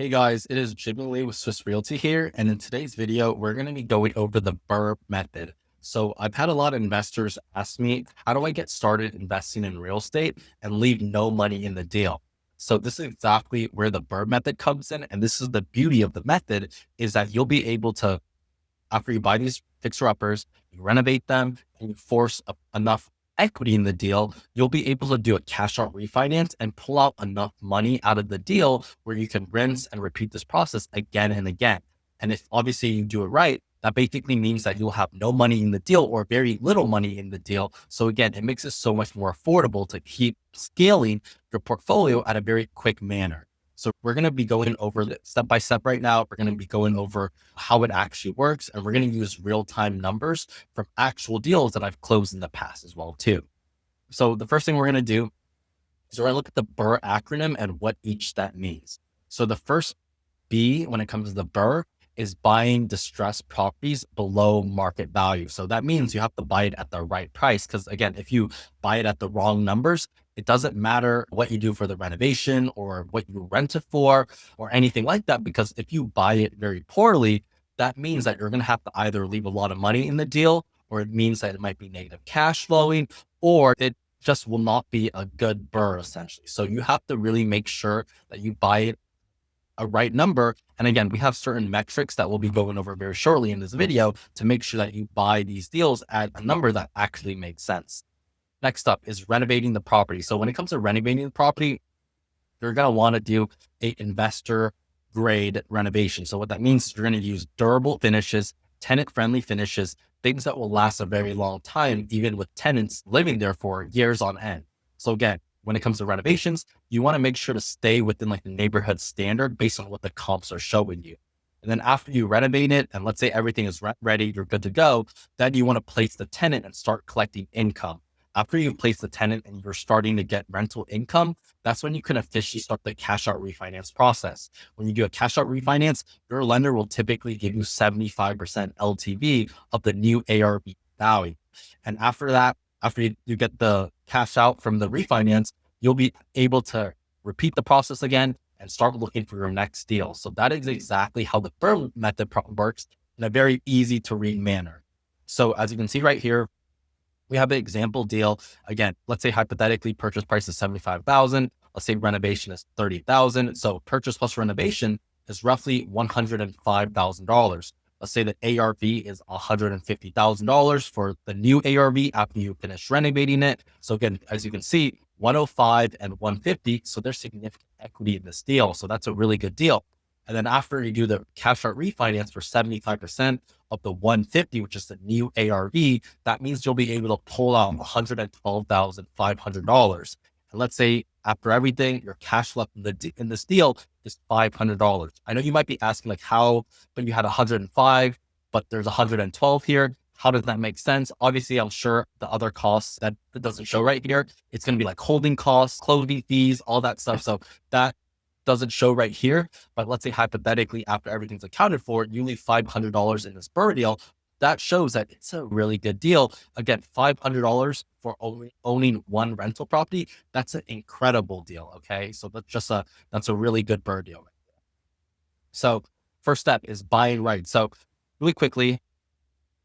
Hey guys, it is Jimmy Lee with Swiss Realty here, and in today's video, we're going to be going over the BRRRR method. So I've had a lot of investors ask me, how do I get started investing in real estate and leave no money in the deal? So this is exactly where the BRRRR method comes in, and this is the beauty of the method is that you'll be able to, after you buy these fixer-uppers, you renovate them, and you force enough equity in the deal, you'll be able to do a cash out refinance and pull out enough money out of the deal where you can rinse and repeat this process again and again. And if obviously you do it right, that basically means that you'll have no money in the deal or very little money in the deal. So again, it makes it so much more affordable to keep scaling your portfolio at a very quick manner. So we're going to be going over it step by step right now. We're going to be going over how it actually works, and we're going to use real-time numbers from actual deals that I've closed in the past as well too. So the first thing we're going to do is we're going to look at the BRRRR acronym and what each step means. So the first B when it comes to the BRRRR is buying distressed properties below market value. So that means you have to buy it at the right price. Because again, if you buy it at the wrong numbers, it doesn't matter what you do for the renovation or what you rent it for or anything like that. Because if you buy it very poorly, that means that you're going to have to either leave a lot of money in the deal, or it means that it might be negative cash flowing, or it just will not be a good BRRRR essentially. So you have to really make sure that you buy it a right number. And again, we have certain metrics that we'll be going over very shortly in this video to make sure that you buy these deals at a number that actually makes sense. Next up is renovating the property. So when it comes to renovating the property, you're going to want to do a investor grade renovation. So what that means is you're going to use durable finishes, tenant friendly finishes, things that will last a very long time, even with tenants living there for years on end. So again, when it comes to renovations, you want to make sure to stay within like the neighborhood standard based on what the comps are showing you. And then after you renovate it, and let's say everything is ready, you're good to go, then you want to place the tenant and start collecting income. After you've placed the tenant and you're starting to get rental income, that's when you can officially start the cash out refinance process. When you do a cash out refinance, your lender will typically give you 75% LTV of the new ARV value. And after that, after you get the cash out from the refinance, you'll be able to repeat the process again and start looking for your next deal. So that is exactly how the BRRRR method works in a very easy to read manner. So as you can see right here, we have an example deal. Again, let's say hypothetically purchase price is $75,000. Let's say renovation is $30,000. So purchase plus renovation is roughly $105,000. Let's say the ARV is $150,000 for the new ARV after you finish renovating it. So again, as you can see, 105 and 150. So there's significant equity in this deal. So that's a really good deal. And then after you do the cash out refinance for 75% of the 150, which is the new ARV, that means you'll be able to pull out $112,500. And let's say after everything, your cash left in this deal is $500. I know you might be asking like how, but you had 105, but there's 112 here. How does that make sense? Obviously, I'm sure the other costs that doesn't show right here, it's going to be like holding costs, closing fees, all that stuff. So that doesn't show right here, but let's say hypothetically, after everything's accounted for, you leave $500 in this BRRRR deal. That shows that it's a really good deal. Again, $500 for owning one rental property. That's an incredible deal. Okay. So that's a really good BRRRR deal. So first step is buying right. So really quickly,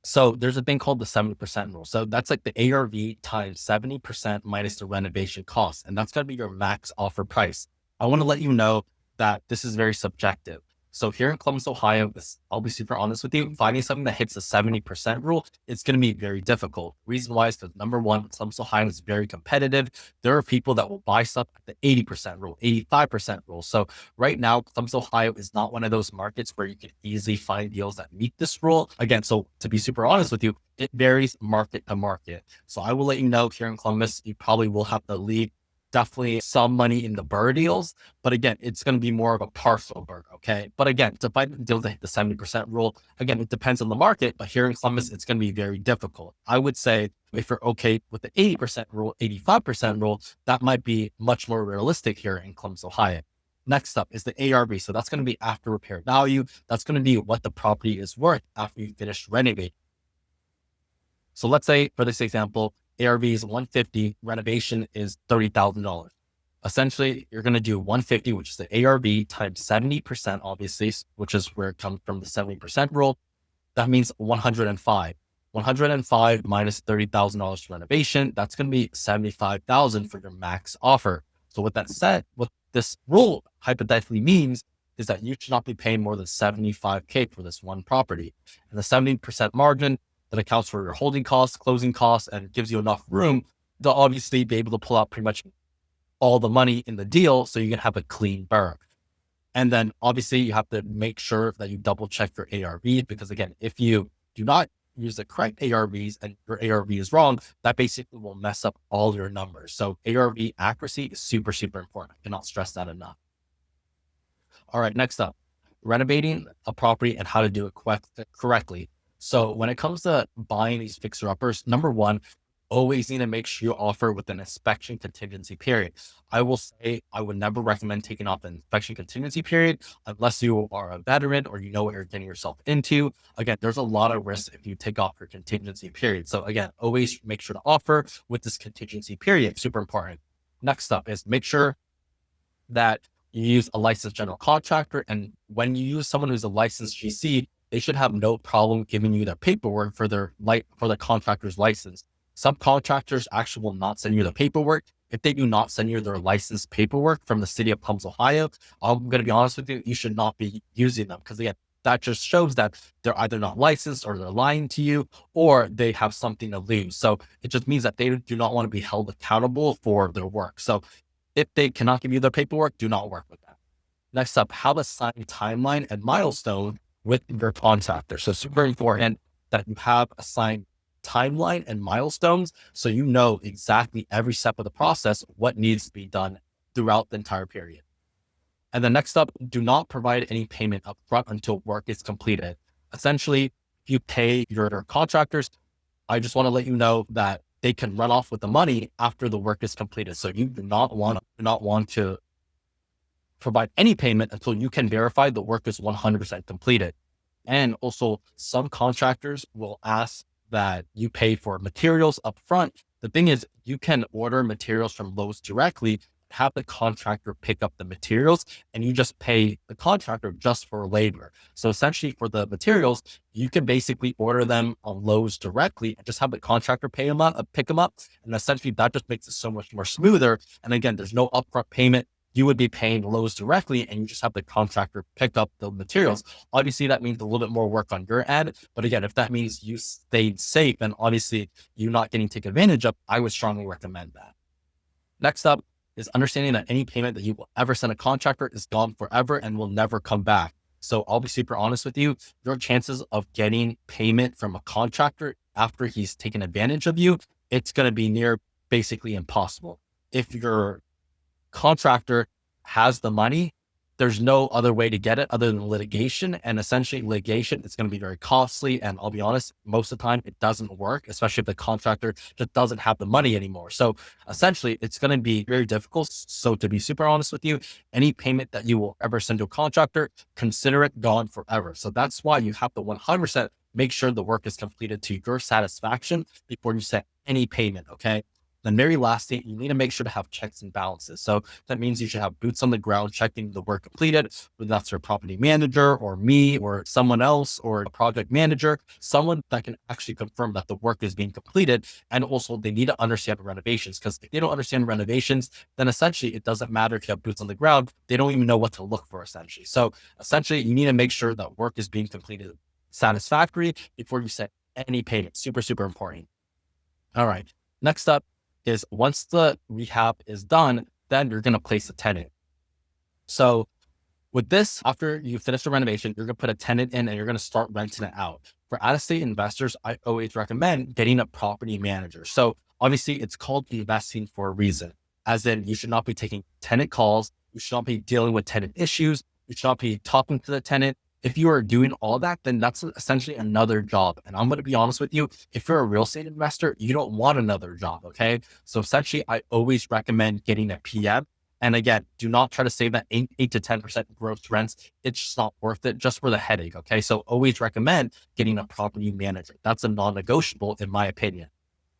so there's a thing called the 70% rule. So that's like the ARV times 70% minus the renovation cost. And that's going to be your max offer price. I want to let you know that this is very subjective. So here in Columbus, Ohio, I'll be super honest with you, finding something that hits the 70% rule, it's going to be very difficult. Reason why is because number one, Columbus, Ohio is very competitive. There are people that will buy stuff at the 80% rule, 85% rule. So right now, Columbus, Ohio is not one of those markets where you can easily find deals that meet this rule. Again, so to be super honest with you, it varies market to market. So I will let you know here in Columbus, you probably will have to leave definitely some money in the BRRRR deals, but again, it's going to be more of a partial BRRRR. Okay. But again, to find deals that hit the 70% rule, again, it depends on the market, but here in Columbus, it's going to be very difficult. I would say if you're okay with the 80% rule, 85% rule, that might be much more realistic here in Columbus, Ohio. Next up is the ARV. So that's going to be after repair value. That's going to be what the property is worth after you finish renovating. So let's say for this example, ARV is 150, renovation is $30,000. Essentially, you're going to do 150, which is the ARV times 70%, obviously, which is where it comes from the 70% rule. That means 105. 105 minus $30,000 for renovation. That's going to be 75,000 for your max offer. So with that said, what this rule hypothetically means is that you should not be paying more than 75K for this one property. And the 70% margin that accounts for your holding costs, closing costs, and gives you enough room to obviously be able to pull out pretty much all the money in the deal so you can have a clean BRRRR. And then obviously you have to make sure that you double check your ARV, because again, if you do not use the correct ARVs and your ARV is wrong, that basically will mess up all your numbers. So ARV accuracy is super, super important. I cannot stress that enough. All right, next up, renovating a property and how to do it correctly. So when it comes to buying these fixer-uppers, number one, always need to make sure you offer with an inspection contingency period. I will say I would never recommend taking off the inspection contingency period unless you are a veteran or you know what you're getting yourself into. Again, there's a lot of risk if you take off your contingency period. So again, always make sure to offer with this contingency period. Super important. Next up is make sure that you use a licensed general contractor. And when you use someone who's a licensed GC, they should have no problem giving you their paperwork for the contractor's license. Some contractors actually will not send you the paperwork. If they do not send you their licensed paperwork from the city of Columbus, Ohio, I'm going to be honest with you, you should not be using them, because again, that just shows that they're either not licensed or they're lying to you or they have something to lose. So it just means that they do not want to be held accountable for their work. So if they cannot give you their paperwork, do not work with them. Next up, have a signed timeline and milestone with your contractor. So super important that you have a signed timeline and milestones so you know exactly every step of the process what needs to be done throughout the entire period. And then next up, do not provide any payment upfront until work is completed. Essentially, if you pay your contractors, I just want to let you know that they can run off with the money after the work is completed. So you do not want to provide any payment until you can verify the work is 100% completed. And also, some contractors will ask that you pay for materials up front. The thing is, you can order materials from Lowe's directly, have the contractor pick up the materials, and you just pay the contractor just for labor. So essentially for the materials, you can basically order them on Lowe's directly and just have the contractor pick them up. And essentially that just makes it so much more smoother. And again, there's no upfront payment. You would be paying Lowe's directly and you just have the contractor pick up the materials. Obviously that means a little bit more work on your end. But again, if that means you stayed safe and obviously you're not getting taken advantage of, I would strongly recommend that. Next up is understanding that any payment that you will ever send a contractor is gone forever and will never come back. So I'll be super honest with you, your chances of getting payment from a contractor after he's taken advantage of you, it's going to be near basically impossible. If your contractor has the money, there's no other way to get it other than litigation. And essentially litigation is going to be very costly. And I'll be honest, most of the time it doesn't work, especially if the contractor just doesn't have the money anymore. So essentially it's going to be very difficult. So to be super honest with you, any payment that you will ever send to a contractor, consider it gone forever. So that's why you have to 100% make sure the work is completed to your satisfaction before you send any payment. Okay. Then very lastly, you need to make sure to have checks and balances. So that means you should have boots on the ground checking the work completed, whether that's your property manager or me or someone else or a project manager, someone that can actually confirm that the work is being completed. And also they need to understand renovations, because if they don't understand renovations, then essentially it doesn't matter if you have boots on the ground. They don't even know what to look for essentially. So essentially you need to make sure that work is being completed satisfactory before you set any payment. Super, super important. All right. Next up is once the rehab is done, then you're going to place a tenant. So with this, after you finish the renovation, you're going to put a tenant in and you're going to start renting it out. For out-of-state investors, I always recommend getting a property manager. So obviously it's called investing for a reason, as in you should not be taking tenant calls. You should not be dealing with tenant issues. You should not be talking to the tenant. If you are doing all that, then that's essentially another job. And I'm going to be honest with you, if you're a real estate investor, you don't want another job. Okay. So essentially, I always recommend getting a PM. And again, do not try to save that 8 to 10% gross rents. It's just not worth it just for the headache. Okay. So always recommend getting a property manager. That's a non-negotiable in my opinion.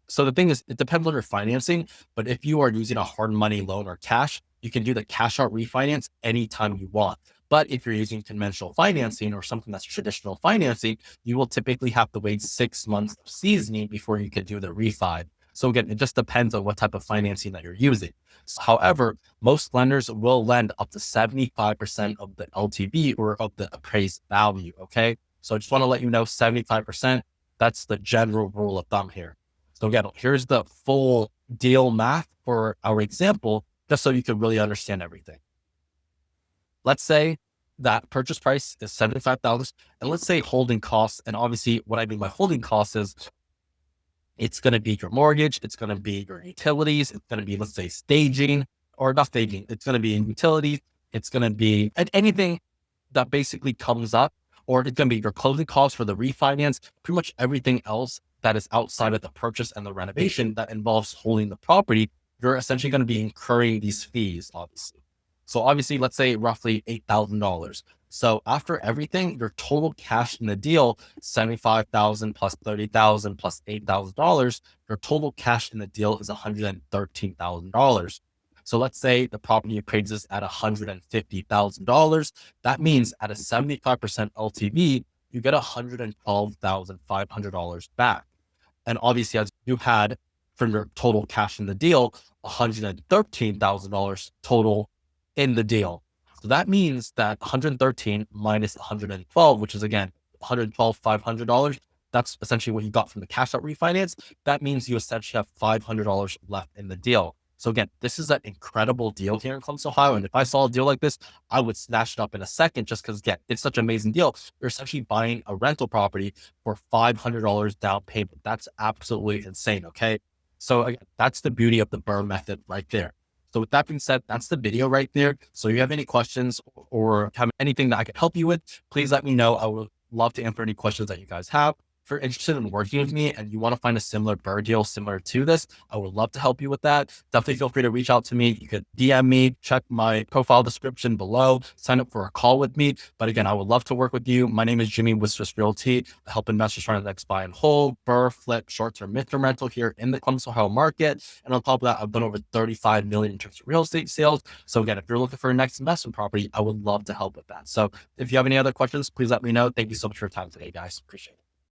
So the thing is, it depends on your financing, but if you are using a hard money loan or cash, you can do the cash out refinance anytime you want. But if you're using conventional financing or something that's traditional financing, you will typically have to wait 6 months of seasoning before you can do the refi. So again, it just depends on what type of financing that you're using. However, most lenders will lend up to 75% of the LTV or of the appraised value. Okay. So I just want to let you know 75%, that's the general rule of thumb here. So again, here's the full deal math for our example, just so you can really understand everything. Let's say that purchase price is $75,000, and let's say holding costs. And obviously what I mean by holding costs is it's going to be your mortgage, it's going to be your utilities, it's going to be, let's say, staging, or not staging, it's going to be in utilities, it's going to be anything that basically comes up, or it's going to be your closing costs for the refinance, pretty much everything else that is outside of the purchase and the renovation that involves holding the property. You're essentially going to be incurring these fees, obviously. So obviously, let's say roughly $8,000. So after everything, your total cash in the deal, 75,000 plus 30,000 plus $8,000, your total cash in the deal is $113,000. So let's say the property appraises at $150,000. That means at a 75% LTV, you get $112,500 back. And obviously, as you had from your total cash in the deal, $113,000 total in the deal. So that means that 113 minus 112, which is again, $112,500. That's essentially what you got from the cash out refinance. That means you essentially have $500 left in the deal. So again, this is an incredible deal here in Columbus, Ohio. And if I saw a deal like this, I would snatch it up in a second, just because again, it's such an amazing deal. You're essentially buying a rental property for $500 down payment. That's absolutely insane. Okay. So again, that's the beauty of the BRRRR method right there. So with that being said, that's the video right there. So if you have any questions or have anything that I can help you with, please let me know. I would love to answer any questions that you guys have. If you're interested in working with me and you want to find a similar BRRRR deal similar to this, I would love to help you with that. Definitely feel free to reach out to me. You could DM me, check my profile description below, sign up for a call with me. But again, I would love to work with you. My name is Jimmy with Swiss Realty. I help investors trying to next buy and hold, BRRRR, flip, short-term, midterm rental here in the Columbus, Ohio market. And on top of that, I've done over 35 million in terms of real estate sales. So again, if you're looking for a next investment property, I would love to help with that. So if you have any other questions, please let me know. Thank you so much for your time today, guys. Appreciate it.